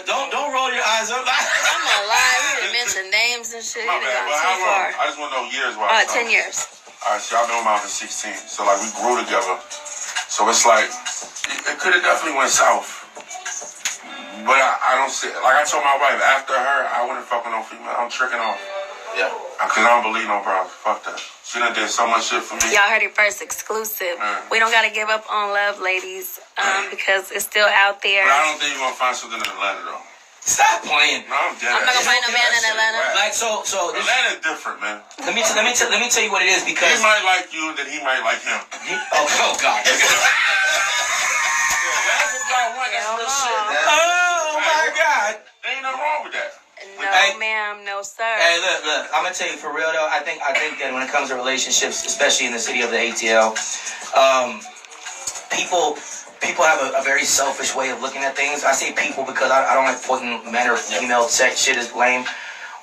Don't roll your eyes up. I'm gonna lie. We didn't mention names and shit. My bad. Well, how long? I just want to know years wise. 10 years. All right, so I've been with mom for 16. So like we grew together. So it's like it could have definitely went south. But I don't see. Like I told my wife, after her, I wouldn't fuck with no female. I'm tricking off. Yeah. Because I don't believe no bro. Fuck that. She done did so much shit for me. Y'all heard it first, exclusive. We don't gotta give up on love, ladies, because it's still out there. But I don't think you're gonna find something in Atlanta though. Stop playing. No, I'm dead. I'm not gonna find no man in Atlanta. Like so Atlanta's different, man. Let me tell you what it is because he might like you, then he might like him. Oh God. Oh my God. There ain't nothing wrong with that. No, ma'am, no, sir. Hey, look. I'm gonna tell you for real though. I think that when it comes to relationships, especially in the city of the ATL, people have a very selfish way of looking at things. I say people because I don't like putting men or female sex shit is lame.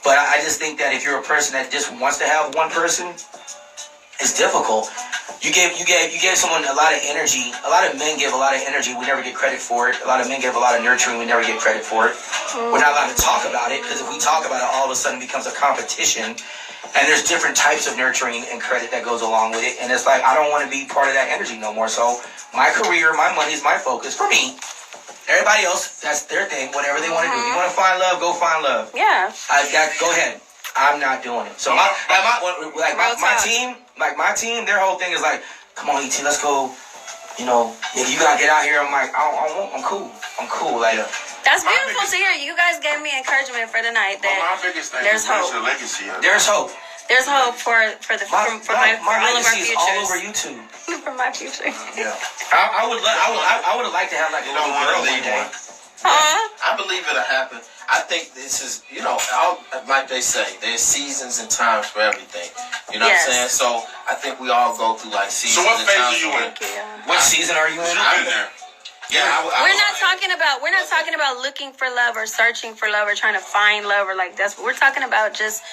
But I just think that if you're a person that just wants to have one person, it's difficult. You gave someone a lot of energy. A lot of men give a lot of energy. We never get credit for it. A lot of men give a lot of nurturing. We never get credit for it. We're not allowed to talk about it because if we talk about it, all of a sudden it becomes a competition. And there's different types of nurturing and credit that goes along with it. And it's like, I don't want to be part of that energy no more. So my career, my money is my focus for me. Everybody else, that's their thing. Whatever they want to do. If you want to find love, go find love. Yeah. Go ahead. I'm not doing it. So my team, their whole thing is like, come on, ET, let's go. You know, if you gotta get out here, I'm like, I'm cool. Like, that's beautiful to hear. You guys gave me encouragement for the night. That my biggest thing there's is hope. The legacy. There's hope. There's hope for all of our futures. All over YouTube. For my future. Yeah. I would have liked to have like a little girl one day. I believe it'll happen. I think this is, like they say, there's seasons and times for everything. You know what I'm saying? So I think we all go through like seasons. So what and phase times. are you in? What season are you in? I've been there. Yeah, we're not talking about looking for love or searching for love or trying to find love or like that's. We're talking about just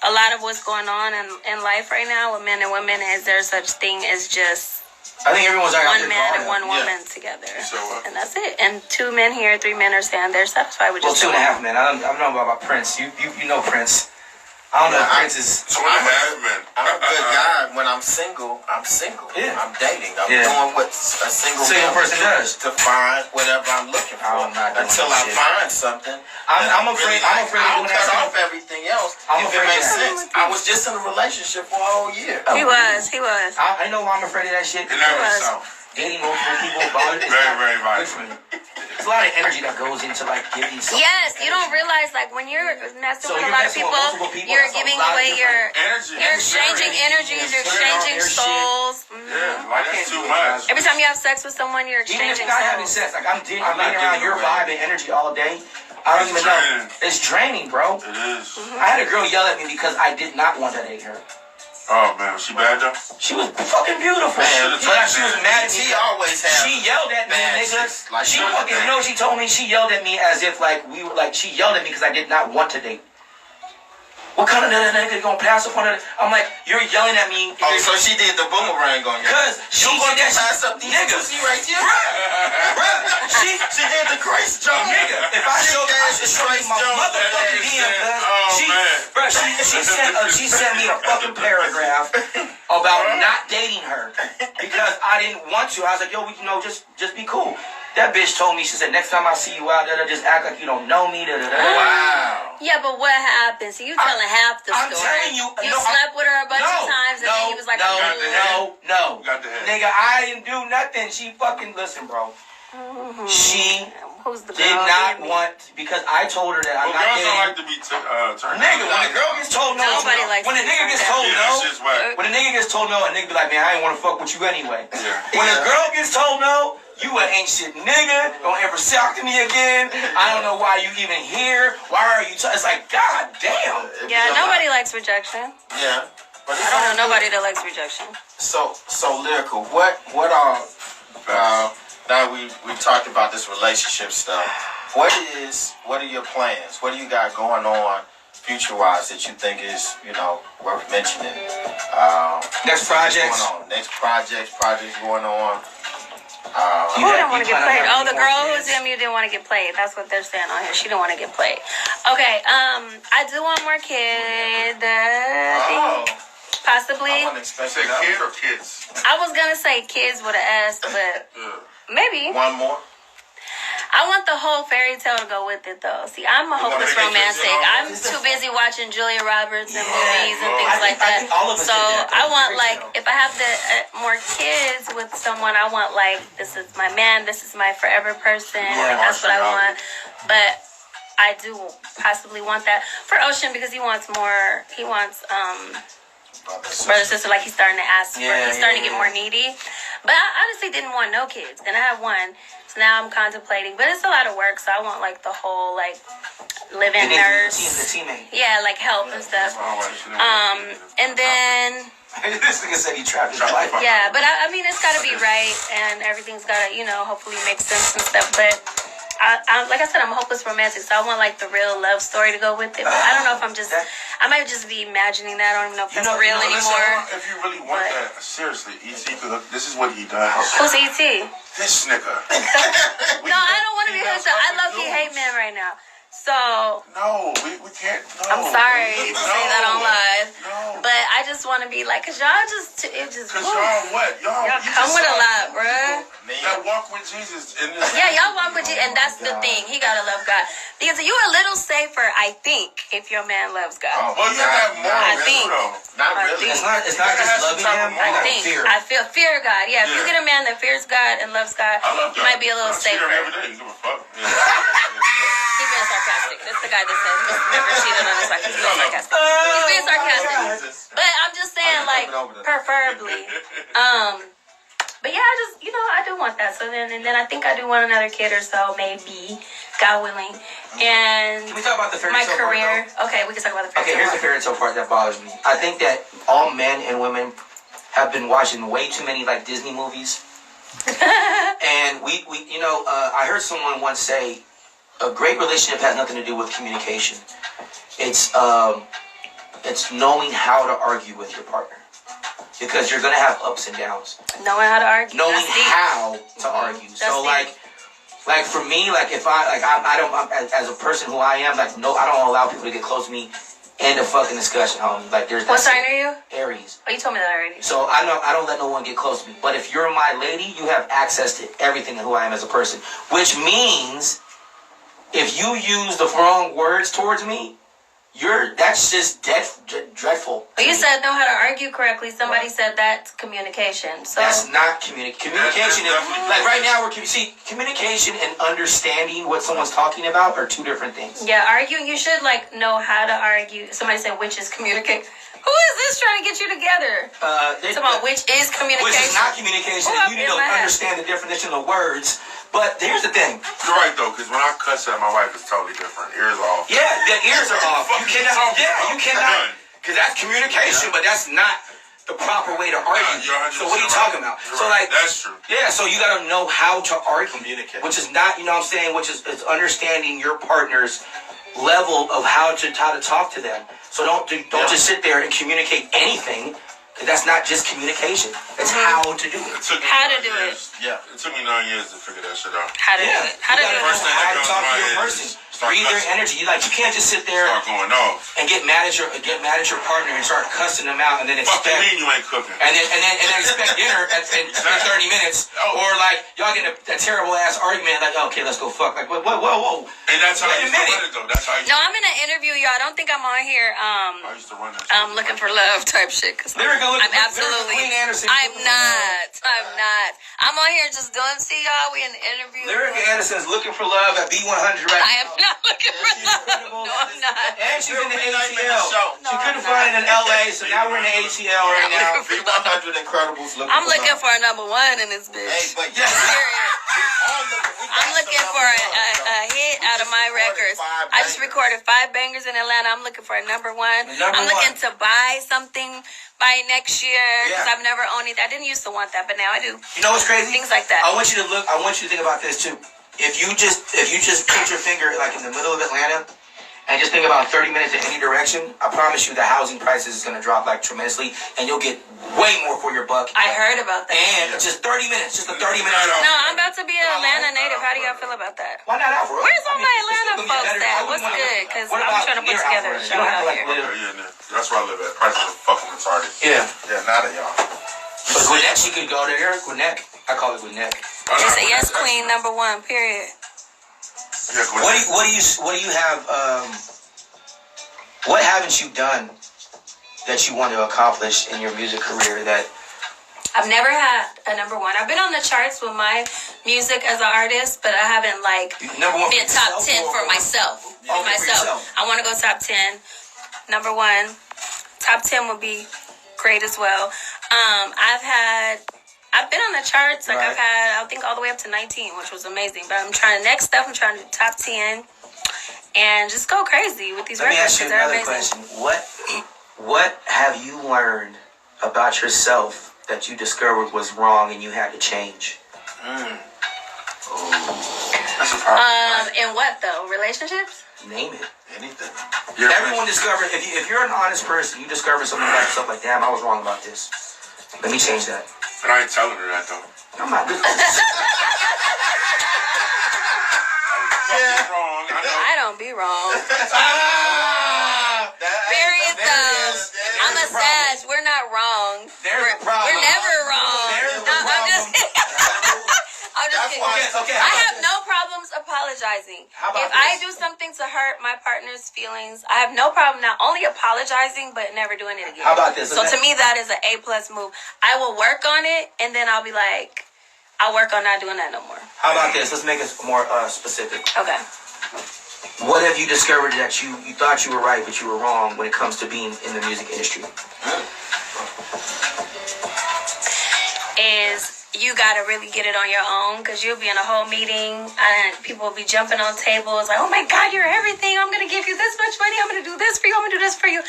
a lot of what's going on in life right now with men and women. Is there such thing as just? I think everyone's one man and one woman together, and that's it. And 2 men here, 3 men are saying they're satisfied with just 2.5 men. I don't know about Prince. You know Prince. I don't know if Prince is. I'm a good guy. When I'm single, I'm single. Yeah. I'm dating. I'm doing what a single person does to find whatever I'm looking for. Until I find something. I'm afraid. I'm afraid I'll cut off everything else. If it makes sense. I was just in a relationship for a whole year. He was. I know why I'm afraid of that shit. Dating multiple people bothers me. Very vital. There's a lot of energy that goes into like giving something. Yes, you don't realize like when you're messing with a lot of people, you're giving away your energy. You're exchanging energies, you're exchanging souls. Yeah, like that's too much. Every time you have sex with someone, you're exchanging souls. Even if you're not having sex, like I'm being around your vibe and energy all day. I don't even know. It's draining, bro. It is. I had a girl yell at me because I did not want to date her. Oh man, was she bad though? She was fucking beautiful. Man, she was mad at me. She always has. She yelled at me, nigga. She fucking, you know what she told me? She yelled at me as if like we were like, she yelled at me because I did not want to date. What kind of nigga you gonna pass up on it? I'm like, you're yelling at me. Oh, so she did the boomerang on you. Cause she gonna did pass up these niggas. pussy right here? Bruh. She did the Grace Jones. Nigga, if I showed my motherfucking DM, she sent me a fucking paragraph about not dating her because I didn't want to. I was like, yo, just be cool. That bitch told me, she said, next time I see you out there, just act like you don't know me. Wow. Yeah, but what happened? So you telling half the story. I'm telling you. You slept with her a bunch of times and then he was like, No. Nigga, I didn't do nothing. She fucking, listen, bro. She did not want, because I told her that I'm not girls getting. Don't like to be turned nigga, when a girl gets told no, nobody likes when a nigga gets told no, when a nigga gets told no, a nigga be like, man, I ain't want to fuck with you anyway. Yeah. When a girl gets told no, you ain't shit nigga, don't ever talk to me again. I don't know why you even here. Why are you it's like, god damn. Yeah, nobody likes rejection. Yeah. But I don't know nobody that likes rejection. So lyrical, what are now we talked about this relationship stuff. What are your plans? What do you got going on future wise that you think is, worth mentioning? Next projects going on. Next projects going on. Who didn't want to get played? Oh, the girl who's in. MU didn't want to get played. That's what they're saying on here. She didn't want to get played. Okay, I do want more kids. Possibly. I wasn't expecting Say that. kid or kids? I was gonna say kids with an S, but maybe. One more. I want the whole fairy tale to go with it, though. See, I'm a hopeless wanna make it romantic. just- I'm too busy watching Julia Roberts and movies and things I like think that. all of us So did that, I though. want, Fairy like, tale. if I have the more kids with someone, I want, like, this is my man, this is my forever person. Yeah, That's what I Marshall. want. But I do possibly want that for Ocean because he wants more. He wants brother sister, like he's starting to ask for. Yeah, He's starting to yeah, get more needy. But I honestly didn't want no kids, and I have one. So now I'm contemplating, but it's a lot of work. So I want like the whole like live-in The nurse, teammate. yeah, like help and stuff. Oh, And then This nigga said he trapped his wife. yeah, but I mean it's got to be right, and everything's got to hopefully make sense and stuff. But I like I said, I'm a hopeless romantic, so I want like the real love story to go with it. But I don't know if I might just be imagining that. I don't even know if that's real anymore. If you really want that, seriously, E.T. This is what he does. Who's E.T.? This nigga. No, I don't want to be hooked up. I love you hate men right now. So No, we can't. No, I'm sorry to say that on live, No. but I just want to be like, cause y'all just Cause y'all what? Y'all y'all you come just with a saw lot, people bruh. That walk with Jesus in this. Yeah, y'all walk with you, and that's the thing. He gotta love God because you're a little safer, I think, if your man loves God. Well, you have more. I think. Not I really. think. It's not just loving him. I got I think fear. I feel fear of God. Yeah, if you Yeah. get a man that fears God and loves God, I love you might be a little I see her safer. every day. You give a fuck. He's being sarcastic. That's the guy that said he's never cheated on his wife. He's being sarcastic. He's being sarcastic. But I'm just saying, like, preferably. But yeah, I just, I do want that. So then I think I do want another kid or so, maybe, God willing. And Can we talk about the fairy my tale part, career. though? Okay, we can talk about the Okay, fairy here's the tale. fairy tale part that bothers me. I think that all men and women have been watching way too many like Disney movies. And I heard someone once say, a great relationship has nothing to do with communication. It's knowing how to argue with your partner. Because you're gonna have ups and downs. Knowing how to argue. Knowing That's deep. how to argue. That's So deep. like for me, like if I don't as a person who I am, like no, I don't allow people to get close to me. End of fucking discussion, homie. Like there's What sign are you? Aries. Oh, you told me that already. So I don't let no one get close to me. But if you're my lady, you have access to everything and who I am as a person. Which means if you use the wrong words towards me, that's just dreadful. But you said know how to argue correctly. Somebody said that's communication. So That's not communication. Communication is like right now communication and understanding what someone's talking about are two different things. yeah, arguing. You should know how to argue. Somebody said which is communicate. Who is this trying to get you together? It's about which is communication. Which is not communication. Oh, You need to in my head. understand the definition of words. But here's the thing. You're right though, because when I cuss at my wife, it's totally different. Ears off. Yeah, the ears are off. What You the fuck cannot. you Yeah, talking you about? cannot. Done. Because that's communication, but that's not the proper way to argue. You're 100% So what are you right. talking about? You're So right. like, That's true. yeah. So you gotta know how to argue, Communicate. which is not, what I'm saying, which is understanding your partner's level of how to talk to them. So don't just sit there and communicate anything. That's not just communication. It's how to do it. It took me How to 9 do years. Yeah. It took me 9 years to figure that shit out. How to do Yeah. it. How to You do gotta First it. thing know how that to comes talk to to my your head person. is start Read their cussing. energy. You can't just sit there Start going off. and get mad at your partner and start cussing them out and then Fuck you expect mean you ain't cooking? and then expect dinner in 30 minutes or like y'all get a terrible ass argument like okay let's go fuck like whoa And that's how I Wait a used to minute. run it though. That's how I used No, I'm in an interview, y'all. I don't think I'm on here. I used to run that shit. Looking for love type shit. Cause Lyrica, I'm absolutely. Queen Andersen. I'm not. I'm on here just doing. See y'all. We in the interview. Lyrica Anderson's looking for love at B100 right I am not looking for love. incredible. No, I'm not. And she's in the Every night in the ATL. show. She couldn't find it in LA, so now we're in the ATL right now. B100 Incredibles. I'm looking for a number one in this bitch. Hey, but Yeah. I'm looking for a hit out of my records. I just recorded 5 bangers in Atlanta. I'm looking for a number one. Number I'm looking one. to buy something by next year because Yeah. I've never owned it. I didn't used to want that, but now I do. You know what's crazy? Things like that. I want you to think about this too. If you just put your finger like in the middle of Atlanta and just think about 30 minutes in any direction, I promise you the housing prices is going to drop like tremendously, and you'll get way more for your buck. I heard about that. And just 30 minutes, just a 30-minute. No, I'm about to be an Atlanta native. How do y'all feel about that? Why not Afro? Where's all my Atlanta folks at? What's good? Because I'm trying to put together a show out here. Yeah, that's where I live at. Prices are fucking retarded. Yeah. Yeah, not of y'all. But Gwinnett, she could go there. Gwinnett. I call it Gwinnett. They say yes, queen, number one, period. Yeah, What do you have? What haven't you done that you want to accomplish in your music career? That I've never had a number one. I've been on the charts with my music as an artist, but I haven't number one been top 10 for myself. For myself. I want to go top 10. Number one, top 10 would be great as well. I've been on the charts. Like right. I've had, I think all the way up to 19, which was amazing. But I'm trying next stuff. I'm trying to do top 10 and just go crazy with these Let me records ask you because they're another amazing. question. What have you learned about yourself that you discovered was wrong and you had to change? That's a problem. In what though? Relationships? Name it. Anything. Yeah, Everyone discovered. If you're an honest person, you discover something about yourself. Like, damn, I was wrong about this. Let me change that. But I ain't telling her that though. I'm not good. Wrong. I know. I don't be wrong. Ah, Period though. I'm a Sag. We're not wrong. There's a problem. We're never wrong. There's No, a I'm just I'm just That's kidding. why- Okay, I have no problems apologizing. How about If I this? do something to hurt my partner's feelings, I have no problem not only apologizing but never doing it again. How about this? So to me, that is an A+ move. I will work on it, and then I'll be like, I'll work on not doing that no more. How about this? Let's make it more specific. Okay. What have you discovered that you thought you were right but you were wrong when it comes to being in the music industry? Is you gotta really get it on your own, because you'll be in a whole meeting and people will be jumping on tables like, oh my god, you're everything, I'm gonna give you this much money, I'm gonna do this for you, I'm gonna do this for you,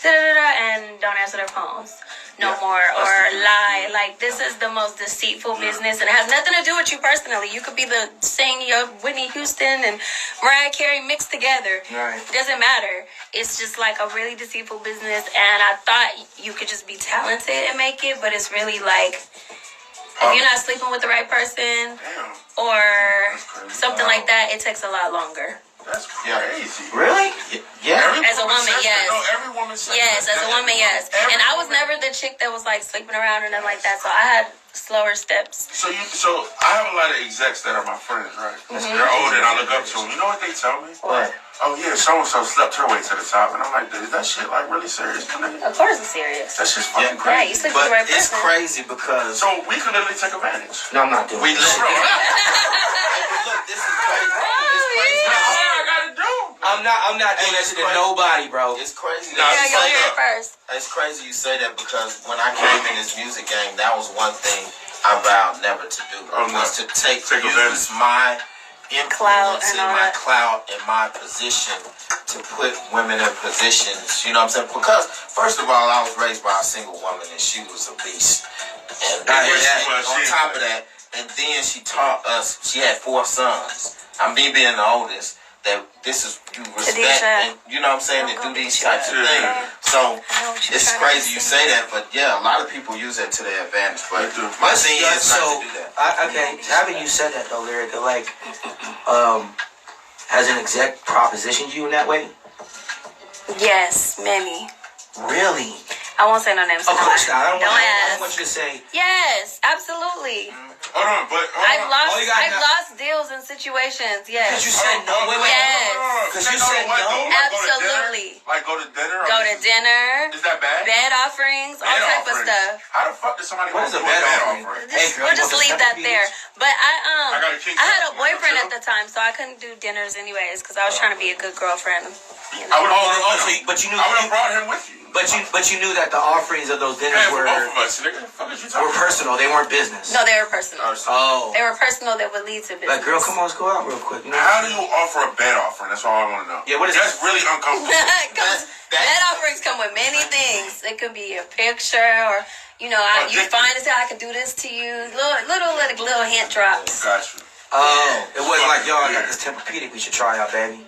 and don't answer their phones no more, or lie. Like, this is the most deceitful business, and it has nothing to do with you personally. You could be the singing of Whitney Houston and Mariah Carey mixed together. Right. It doesn't matter. It's just like a really deceitful business, and I thought you could just be talented and make it, but it's really like, if you're not sleeping with the right person or something like that, it takes a lot longer. That's crazy. Really? Yeah. Every As a woman, says yes. that. No, every woman says Yes, that. as a woman, yes. And I was never the chick that was like sleeping around or nothing like that, so I had slower steps. So I have a lot of execs that are my friends, right? They're older and I look up to them. You know what they tell me? What? Oh yeah, so and so slept her way to the top, and I'm like, is that shit like really serious? Of course it's serious. That's just fucking Yeah, you crazy. sleep with the right It's person. crazy because So we could literally take advantage. No, I'm not doing we it. live. Look, this is crazy. It's crazy. That's all I gotta do. I'm not doing that shit to nobody, bro. It's crazy. Nah, Yeah, That you'll you say hear it that. first. It's crazy you say that because when I came in this music game, that was one thing I vowed never to do. Oh, no. Was to Take use advantage. my Clout influence and and all my that. clout and my position to put women in positions. You know what I'm saying? Because first of all, I was raised by a single woman and she was a beast. And I hear that. on top of that, and then she taught us. She had 4 sons. Me being the oldest. That this is you respect, Khadijah. and you know what I'm saying, to do these types of Yeah. things. So I know what you're it's trying to crazy you say. say that, but yeah, a lot of people use that to their advantage. But They do. my thing is not So, to do that. okay, having you said that though, Lyrica, like, has an exec propositioned you in that way? Yes, many. Really? I won't say no names. Of course not. I don't ask. want you to say. Yes, absolutely. Hold on, but I've lost. Oh, you got I've no- lost deals in situations. Yes. Because you said no. Wait. Yes. Because you said no. Absolutely. Like go to dinner. Go to dinner. Is that bad? Bed offerings, all Bed type of offerings. stuff. How the fuck does somebody What want is to a do bed bed offering? offering? Hey, girl, We'll you just want leave some that there. But I got a king I had a size. boyfriend Want at to the time, so I couldn't do dinners anyways because I was trying to be a good girlfriend. I would But you knew. I would have brought him with you. But you knew that the offerings of those dinners Yeah, for were both of us. Nigga, the fuck is you talking were personal. They weren't business. No, they were personal. Oh. They were personal that would lead to business. Like, girl, come on, let's go out real quick. You know? How do you offer a bed offering? That's all I want to know. Yeah, what is That's that? really uncomfortable. Bed offerings come with many things. It could be a picture, or you dick find this out. I could do this to you. Little hint drops. Got you. Oh, it wasn't like, y'all, I got this Tempur-Pedic we should try out, baby.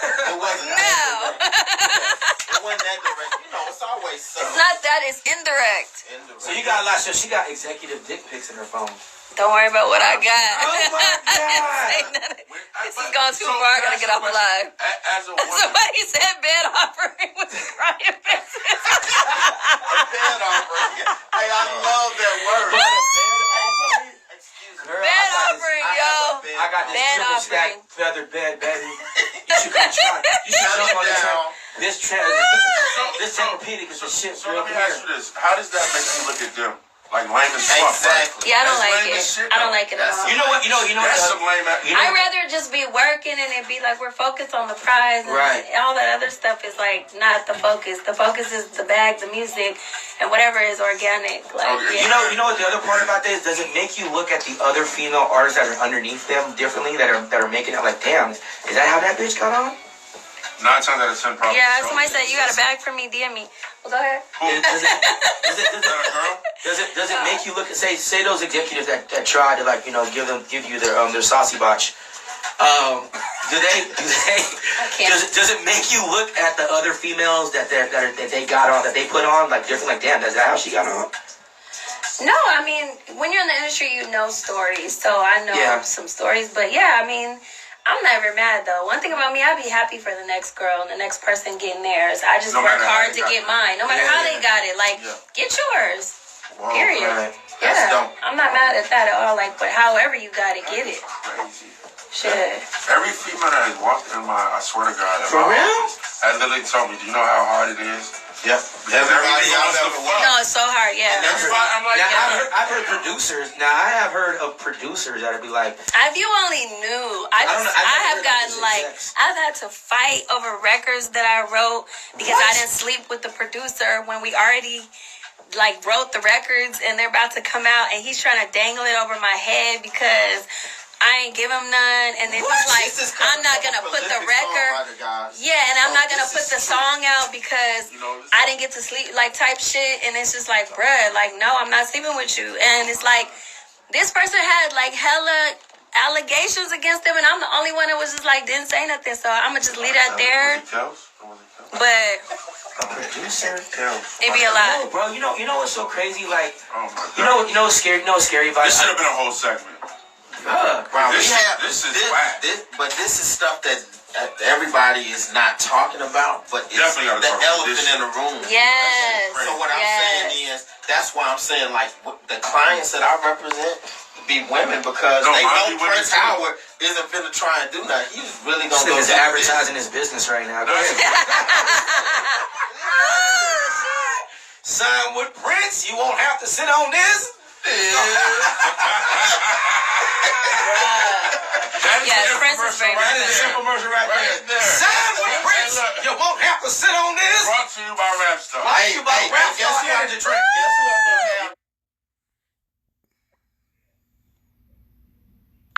It wasn't. No. It wasn't that direct. You know, it's always subtle. It's not that. It's indirect. Indirect. So you got a lot. So she got executive dick pics in her phone. Don't worry about what I got. Oh my I didn't say God. nothing. This is going too far. I gotta get off the live. As a woman, Somebody said bed offering with the crying faces. Bed offering. Hey, I love that word. Excuse me. Girl, Bed I offering, I yo. have a bed I got this Bed triple stack offering. feather bed, baby. You should come try. You should jump on this. This Tempur-Pedic is the shit, So girl. let me Come ask here. you this: how does that make you look at them? Like lame as fuck, Exactly. Yeah, I don't That's like lame it. as shit, I don't though. like it at all. You know what? That's some lame ass. You know- I'd rather just be working and it be like we're focused on the prize and Right. all that other stuff is like not the focus. The focus is the bag, the music, and whatever is organic. Like, Okay. yeah. You know what the other part about this? Does it make you look at the other female artists that are underneath them differently, that are making it like, damn, is that how that bitch got on? 9 times out of 10, probably. Yeah, so. somebody said you got a bag for me, DM me. Well, go ahead. Does it make you look at say those executives that try to like give you their saucy botch? Do they can't. does it make you look at the other females that they got on, that they put on, like different, like, damn, is that how she got on? No, I mean, when you're in the industry, you know stories. So I know Yeah. some stories. But yeah, I mean, I'm never mad though. One thing about me, I'd be happy for the next girl and the next person getting theirs. I just No work matter how hard they to got get it. mine. No matter how they got it. Like, Yeah. get yours. Whoa, Period. Right. That's Yeah. dope. I'm not mad at that at all. Like, but however you got it, get it. Crazy. Shit. Every female that has walked in I swear to God, in For my real? office, has literally told me, do you know how hard it is? Yep. Everybody wants I've to ever fuck. worked. No, it's so hard. Yeah. Everybody, I'm like, Now, yeah. I've heard producers. Now I have heard of producers that'd be like, If you only knew, I don't know, I I've have never gotten heard like, of sex. I've had to fight over records that I wrote because I didn't sleep with the producer when we already like wrote the records and they're about to come out and he's trying to dangle it over my head because I ain't give him none, and then he's like, This is I'm not coming gonna from a put the prolific record. songwriter, guys. Yeah, and I'm not gonna this put is the true. song out because You know, this I didn't get to sleep, like type shit. And it's just like, bruh, like, no, I'm not sleeping with you. And it's like, this person had like hella allegations against them, and I'm the only one that was just like, didn't say nothing. So I'm gonna just leave that there. Was it Kels? Or was it Kels? But a producer. Kels. it'd be a No, lot. bro. You know what's so crazy? Like, Oh my God. you know what's scary? You know what's scary about This it? should have been a whole segment. Wow, This- we have this is whack. but this is stuff that everybody is not talking about. But it's Definitely gotta the talk about elephant this in the room. Yes. So what I'm Yes. saying is, that's why I'm saying like the clients that I represent be women because No, they mine know be women Prince too. Howard isn't finna try and do nothing. He's really This gonna go nigga's do this. advertising his business right now. Go ahead. Sign with Prince. You won't have to sit on this. Yeah, Prince is very That is good. a commercial right Right there. there. Sign with Prince. Hey, look. You won't have to sit on this. Brought to you by Rap Star. Brought to you by Rap